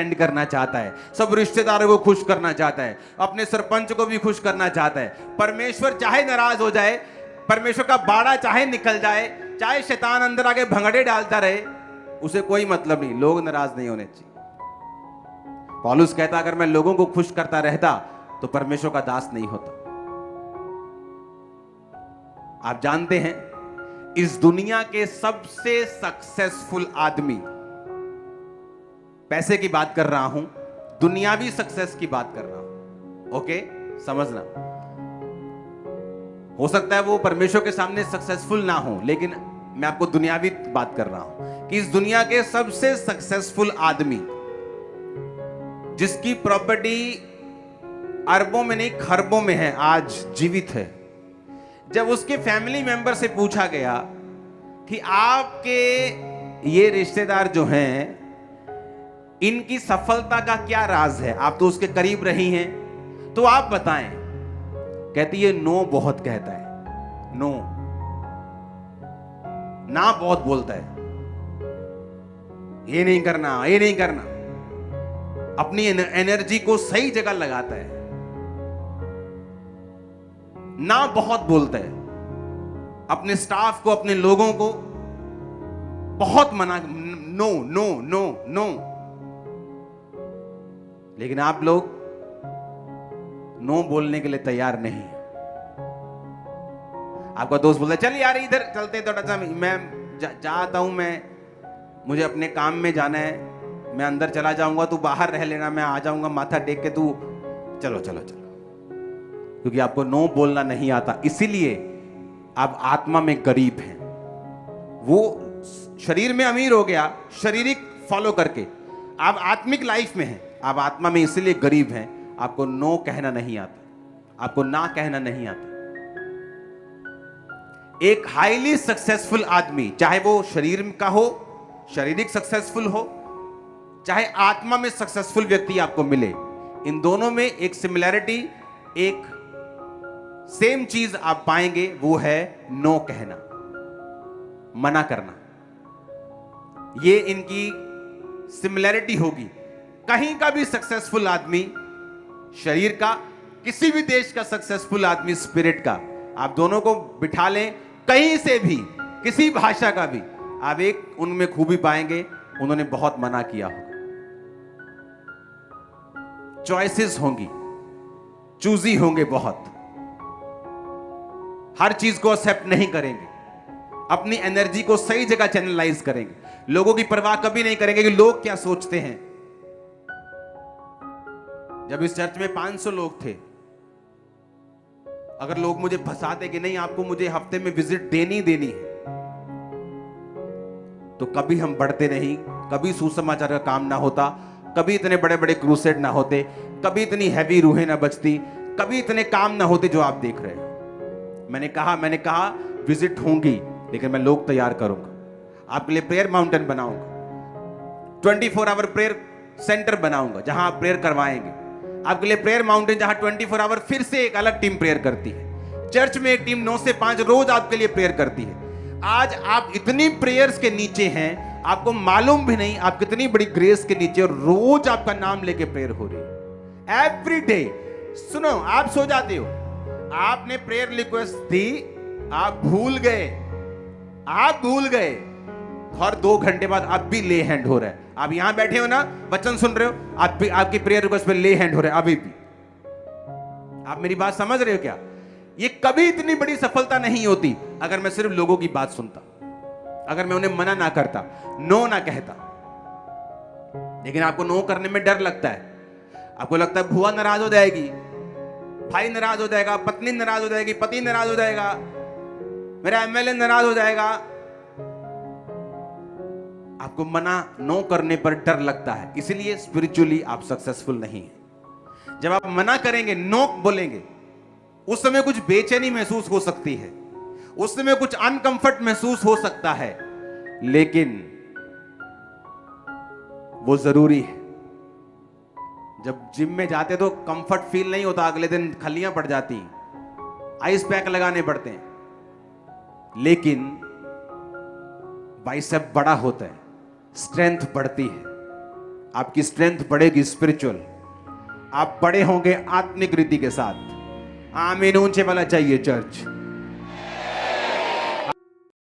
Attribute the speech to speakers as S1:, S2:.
S1: करना चाहता है, सब रिश्तेदारों को खुश करना चाहता है, अपने सरपंच को भी खुश करना चाहता है। परमेश्वर चाहे नाराज हो जाए, परमेश्वर का बाड़ा चाहे निकल जाए, चाहे शैतान अंदर आके भंगड़े डालता रहे, उसे कोई मतलब नहीं, लोग नाराज नहीं होने चाहिए। पौलुस कहता अगर मैं लोगों को खुश करता रहता तो परमेश्वर का दास नहीं होता। आप जानते हैं इस दुनिया के सबसे सक्सेसफुल आदमी, पैसे की बात कर रहा हूं, दुनियावी सक्सेस की बात कर रहा हूं, ओके समझना। हो सकता है वो परमेश्वर के सामने सक्सेसफुल ना हो, लेकिन मैं आपको दुनियावी बात कर रहा हूं कि इस दुनिया के सबसे सक्सेसफुल आदमी जिसकी प्रॉपर्टी अरबों में नहीं खरबों में है, आज जीवित है, जब उसके फैमिली मेंबर से पूछा गया कि आपके ये रिश्तेदार जो हैं इनकी सफलता का क्या राज है, आप तो उसके करीब रही हैं, तो आप बताएं। कहती है नो बहुत कहता है, नो ना बहुत बोलता है, ये नहीं करना, ये नहीं करना, अपनी एनर्जी को सही जगह लगाता है, ना बहुत बोलता है, अपने स्टाफ को, अपने लोगों को बहुत मना, नो नो नो नो। लेकिन आप लोग नो बोलने के लिए तैयार नहीं। आपका दोस्त बोलता है चल यार इधर चलते हैं थोड़ा सा, मैं जाता हूं, मैं मुझे अपने काम में जाना है, मैं अंदर चला जाऊंगा, तू बाहर रह लेना, मैं आ जाऊंगा माथा टेक के, तू चलो चलो चलो। क्योंकि आपको नो बोलना नहीं आता, इसीलिए आप आत्मा में गरीब हैं। वो शरीर में अमीर हो गया शारीरिक फॉलो करके, आप आत्मिक लाइफ में हैं, आप आत्मा में इसलिए गरीब हैं। आपको नो कहना नहीं आता, आपको ना कहना नहीं आता। एक हाईली सक्सेसफुल आदमी, चाहे वो शरीर का हो, शारीरिक सक्सेसफुल हो, चाहे आत्मा में सक्सेसफुल व्यक्ति आपको मिले, इन दोनों में एक सिमिलैरिटी, एक सेम चीज आप पाएंगे, वो है नो कहना, मना करना। ये इनकी सिमिलैरिटी होगी। कहीं का भी सक्सेसफुल आदमी, शरीर का, किसी भी देश का सक्सेसफुल आदमी स्पिरिट का, आप दोनों को बिठा लें, कहीं से भी, किसी भाषा का भी, आप एक उनमें खूबी पाएंगे, उन्होंने बहुत मना किया होगा। चॉइसेस होंगी, चूजी होंगे, बहुत, हर चीज को एक्सेप्ट नहीं करेंगे, अपनी एनर्जी को सही जगह चैनलाइज करेंगे, लोगों की परवाह कभी नहीं करेंगे कि लोग क्या सोचते हैं। जब इस चर्च में 500 लोग थे, अगर लोग मुझे फंसाते कि नहीं आपको मुझे हफ्ते में विजिट देनी है, तो कभी हम बढ़ते नहीं, कभी सुसमाचार का काम ना होता, कभी इतने बड़े बड़े क्रूसेड ना होते, कभी इतनी हैवी रूहें ना बचती, कभी इतने काम ना होते जो आप देख रहे हो। मैंने कहा विजिट होंगी, लेकिन मैं लोग तैयार करूंगा, आपके लिए प्रेयर माउंटेन बनाऊंगा, 24 आवर प्रेयर सेंटर बनाऊंगा जहां आप प्रेयर करवाएंगे, आपके लिए प्रेयर माउंटेन जहां 24 आवर फिर से एक अलग टीम प्रेयर करती है। चर्च में एक टीम 9 से 5 रोज आपके लिए प्रेयर करती है। आज आप इतनी प्रेयर्स के नीचे हैं, आपको मालूम भी नहीं आप कितनी बड़ी ग्रेस के नीचे, और रोज आपका नाम लेके प्रेयर हो रही है एवरी डे। सुनो, आप सो जाते हो, आपने प्रेयर रिक्वेस्ट दी, आप भूल गए, और 2 घंटे बाद अब भी ले हैंड हो रहा है। आप यहां बैठे हो ना, वचन सुन रहे हो, आप भी आपकी प्रेयर रिक्वेस्ट पे ले हैंड हो रहा है अभी भी। आप मेरी बात समझ रहे हो क्या? ये कभी इतनी बड़ी सफलता नहीं होती अगर मैं सिर्फ लोगों की बात सुनता, अगर मैं उन्हें मना ना करता, नो ना कहता। लेकिन आपको नो करने में डर लगता है, आपको लगता है बुआ नाराज हो जाएगी, भाई नाराज हो जाएगा, पत्नी नाराज हो जाएगी, पति नाराज हो जाएगा, मेरा एमएलए नाराज हो जाएगा। आपको मना नो करने पर डर लगता है, इसलिए स्पिरिचुअली आप सक्सेसफुल नहीं हैं। जब आप मना करेंगे, नो बोलेंगे, उस समय कुछ बेचैनी महसूस हो सकती है, उस समय कुछ अनकंफर्ट महसूस हो सकता है, लेकिन वो जरूरी है। जब जिम में जाते तो कंफर्ट फील नहीं होता, अगले दिन खलियां पड़ जाती हैं, आइस पैक लगाने पड़ते हैं, लेकिन बाइसेप बड़ा होता है, स्ट्रेंथ बढ़ती है, आपकी स्ट्रेंथ बढ़ेगी स्पिरिचुअल, आप बड़े होंगे आत्मिक रीति के साथ। आमीन ऊंचे वाला चाहिए चर्च।